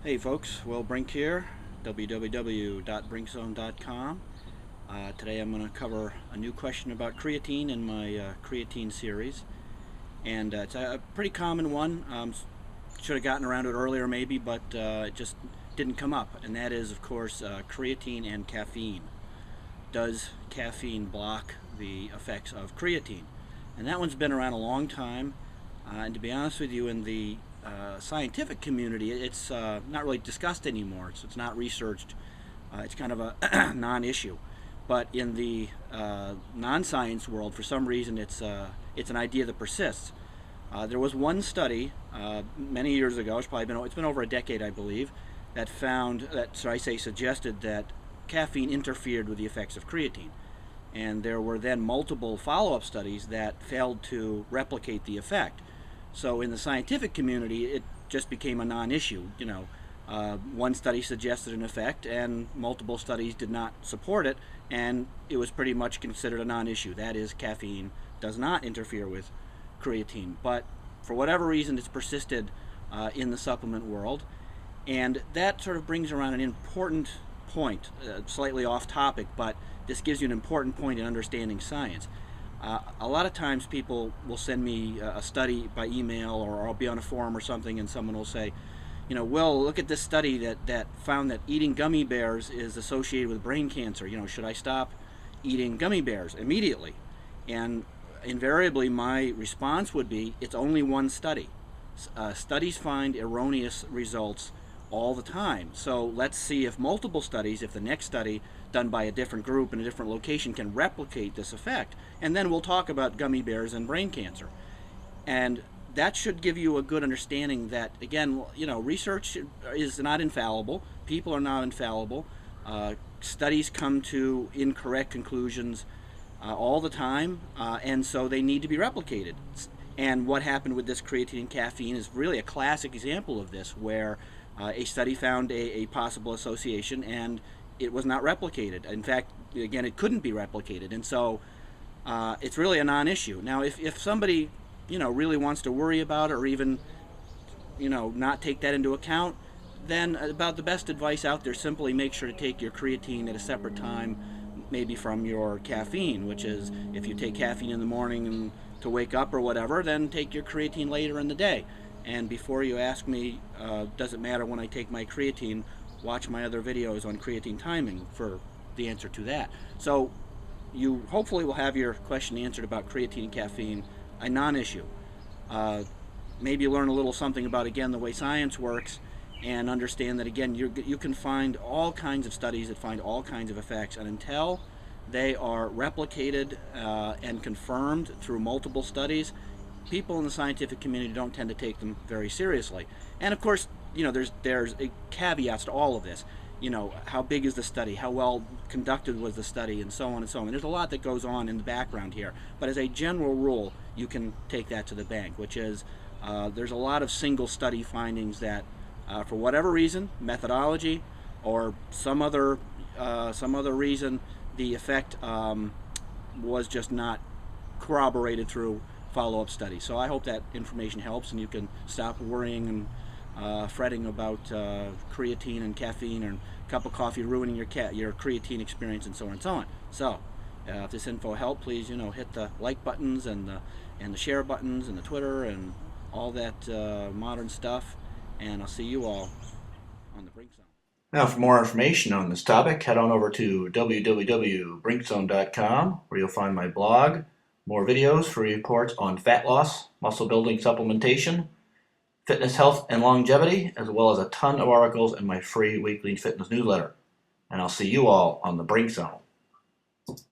Hey folks, Will Brink here, www.brinkzone.com. Today I'm going to cover a new question about creatine in my creatine series. And it's a pretty common one. Should have gotten around to it earlier maybe, but it just didn't come up. And that is, of course, creatine and caffeine. Does caffeine block the effects of creatine? And that one's been around a long time. And to be honest with you, in the scientific community, it's not really discussed anymore. It's not researched. It's kind of a non-issue. But in the non-science world, for some reason, it's an idea that persists. There was one study many years ago. It's been over a decade, I believe, that found that, so I say, suggested that caffeine interfered with the effects of creatine. And there were then multiple follow-up studies that failed to replicate the effect. So in the scientific community, it just became a non-issue. One study suggested an effect, and multiple studies did not support it, and it was pretty much considered a non-issue. That is, caffeine does not interfere with creatine. But for whatever reason, it's persisted in the supplement world, and that sort of brings around an important point, slightly off topic, but this gives you an important point in understanding science. A lot of times people will send me a study by email, or I'll be on a forum or something, and someone will say, Will, look at this study that found that eating gummy bears is associated with brain cancer. Should I stop eating gummy bears immediately? And invariably my response would be, it's only one study. Studies find erroneous results all the time. So let's see if multiple studies, if the next study done by a different group in a different location can replicate this effect, and then we'll talk about gummy bears and brain cancer. And that should give you a good understanding that, again, research is not infallible. People are not infallible. Studies come to incorrect conclusions all the time, and so they need to be replicated. And what happened with this creatine and caffeine is really a classic example of this, where a study found a possible association, and it was not replicated. In fact, again, it couldn't be replicated, and so it's really a non-issue. Now, if somebody really wants to worry about it, or even not take that into account, then about the best advice out there, simply make sure to take your creatine at a separate time, maybe from your caffeine, which is, if you take caffeine in the morning and to wake up or whatever, then take your creatine later in the day. And before you ask me, does it matter when I take my creatine, watch my other videos on creatine timing for the answer to that. So you hopefully will have your question answered about creatine and caffeine, a non-issue. Maybe learn a little something about, again, the way science works, and understand that, again, you can find all kinds of studies that find all kinds of effects, and until they are replicated and confirmed through multiple studies, people in the scientific community don't tend to take them very seriously. And of course, there's caveats to all of this. How big is the study? How well conducted was the study? And so on and so on. There's a lot that goes on in the background here. But as a general rule, you can take that to the bank, which is there's a lot of single study findings that, for whatever reason, methodology or some other reason, the effect was just not corroborated through follow-up studies. So I hope that information helps, and you can stop worrying and fretting about creatine and caffeine, or a cup of coffee ruining your creatine experience, and so on and so on. So if this info helped, please hit the like buttons and the share buttons and the Twitter and all that modern stuff, and I'll see you all on the Brink Zone. Now, for more information on this topic, head on over to www.brinkzone.com, where you'll find my blog, more videos for reports on fat loss, muscle building supplementation, fitness, health, and longevity, as well as a ton of articles in my free weekly fitness newsletter. And I'll see you all on the Brink Zone.